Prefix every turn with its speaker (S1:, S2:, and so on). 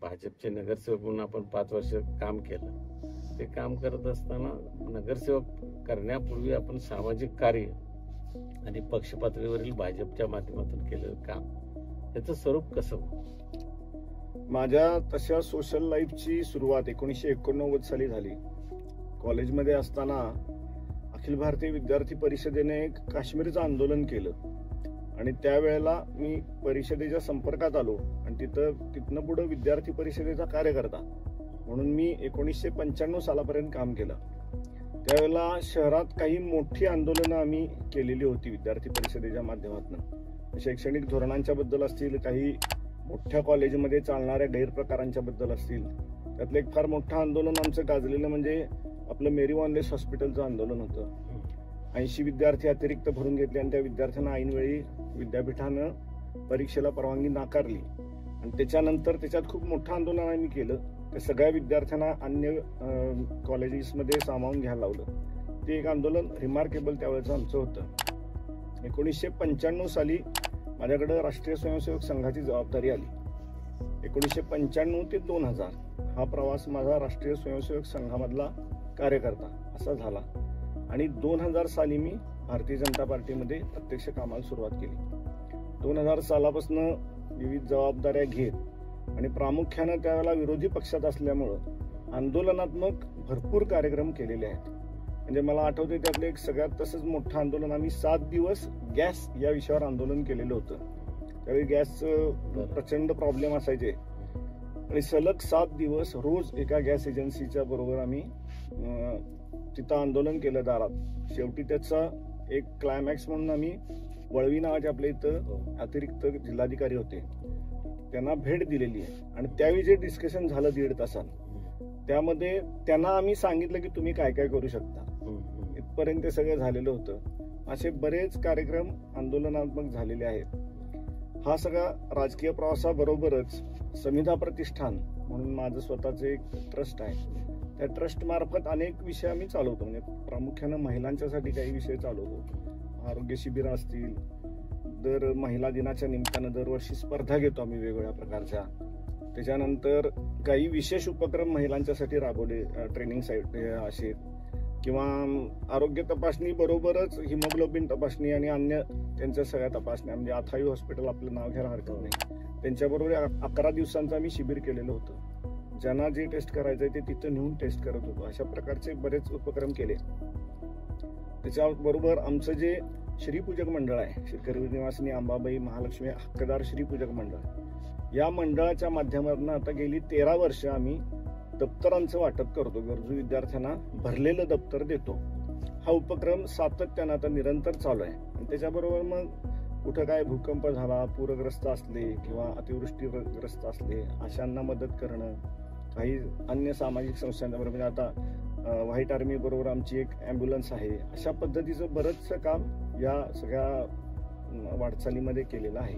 S1: भाजपचे नगरसेवक म्हणून आपण 5 वर्ष काम केलं. ते काम करत असताना नगरसेवक करण्यापूर्वी आपण सामाजिक कार्य आणि पक्ष पातळीवरील भाजपच्या माध्यमातून केलेलं काम याचं स्वरूप कसं होतं?
S2: माझ्या तशा सोशल लाईफची सुरुवात 1989 साली झाली. कॉलेजमध्ये असताना अखिल भारतीय विद्यार्थी परिषदेने एक काश्मीरचं आंदोलन केलं आणि त्यावेळेला मी परिषदेच्या संपर्कात आलो आणि तिथनं पुढे विद्यार्थी परिषदेचा कार्यकर्ता म्हणून मी 1995 सालापर्यंत काम केलं. त्यावेळेला शहरात काही मोठी आंदोलनं आम्ही केलेली होती विद्यार्थी परिषदेच्या माध्यमातून. शैक्षणिक धोरणांच्या बद्दल असतील, काही मोठ्या कॉलेजमध्ये चालणाऱ्या गैरप्रकारांच्या बद्दल असतील. त्यातलं एक फार मोठं आंदोलन आमचं गाजलेलं म्हणजे आपलं मेरी वॉनलेस हॉस्पिटलचं आंदोलन होतं. 80 विद्यार्थी अतिरिक्त भरून घेतले आणि त्या विद्यार्थ्यांना ऐनवेळी विद्यापीठानं परीक्षेला परवानगी नाकारली आणि त्याच्यानंतर त्याच्यात खूप मोठं आंदोलन आम्ही केलं. त्या सगळ्या विद्यार्थ्यांना अन्य कॉलेजेसमध्ये सामावून घ्यायला लावलं. ते एक आंदोलन रिमार्केबल त्यावेळेचं आमचं होतं. 1995 साली माझ्याकडं राष्ट्रीय स्वयंसेवक संघाची जबाबदारी आली. 1995 ते 2000 हा प्रवास माझा राष्ट्रीय स्वयंसेवक संघामधला कार्यकर्ता असा झाला आणि 2000 साली मी भारतीय जनता पार्टीमध्ये प्रत्यक्ष कामाला सुरुवात केली. 2000 सालापासून विविध जबाबदाऱ्या घेत आणि प्रामुख्यानं त्यावेळेला विरोधी पक्षात असल्यामुळं आंदोलनात्मक भरपूर कार्यक्रम केलेले आहेत. म्हणजे मला आठवते त्यातलं एक सगळ्यात तसंच मोठं आंदोलन आम्ही 7 दिवस गॅस या विषयावर आंदोलन केलेलं होतं. त्यावेळी गॅसचं प्रचंड प्रॉब्लेम असायचे आणि सलग 7 दिवस रोज एका गॅस एजन्सीच्या बरोबर आम्ही तिथं आंदोलन केलं दारात. शेवटी त्याचा एक क्लायमॅक्स म्हणून आम्ही वळवी नावाचे आपल्या इथं अतिरिक्त जिल्हाधिकारी होते त्यांना भेट दिलेली आहे आणि त्यावेळी जे डिस्कशन झालं 1.5 तासात त्यामध्ये त्यांना आम्ही सांगितलं की तुम्ही काय काय करू शकता. इथपर्यंत ते सगळं झालेलं होतं. असे बरेच कार्यक्रम आंदोलनात्मक झालेले आहेत. हा सगळा राजकीय प्रवासाबरोबरच समिधा प्रतिष्ठान म्हणून माझं स्वतःचं एक ट्रस्ट आहे. त्या ट्रस्ट मार्फत अनेक विषय आम्ही चालवतो. म्हणजे प्रामुख्यानं महिलांच्यासाठी काही विषय चालवतो. आरोग्य शिबिरं असतील, दर महिला दिनाच्या निमित्तानं दरवर्षी स्पर्धा घेतो आम्ही वेगवेगळ्या प्रकारच्या. त्याच्यानंतर काही विशेष उपक्रम महिलांच्यासाठी राबवले, ट्रेनिंग साईट असे, किंवा आरोग्य तपासणी बरोबरच हिमोग्लोबिन तपासणी आणि अन्य त्यांच्या सगळ्या तपासण्या. म्हणजे अथाई हॉस्पिटल आपलं नाव घ्यायला हरकत नाही, त्यांच्याबरोबर 11 दिवसांचं आम्ही शिबिर केलेलं होतं. ज्यांना जे टेस्ट करायचंय ते तिथं नेऊन टेस्ट करत होतो. अशा प्रकारचे बरेच उपक्रम केले. त्याच्याबरोबर आमचं जे श्रीपूजक मंडळ आहे, शेतकरी निवासिनी अंबाबाई महालक्ष्मी हक्कदार श्रीपूजक मंडळ, या मंडळाच्या माध्यमातून आता गेली 13 वर्ष आम्ही दप्तरांचं वाटप करतो. गरजू विद्यार्थ्यांना भरलेलं दप्तर देतो. हा उपक्रम सातत्यानं आता निरंतर चालू आहे. आणि त्याच्याबरोबर मग कुठं काय भूकंप झाला, पूरग्रस्त असले किंवा अतिवृष्टीग्रस्त असले अशांना मदत करणं, काही अन्य सामाजिक संस्थांबरोबर, म्हणजे आता व्हाईट आर्मी बरोबर आमची एक ॲम्ब्युलन्स आहे. अशा पद्धतीचं बरंचसं काम या सगळ्या वाटचालीमध्ये केलेलं आहे.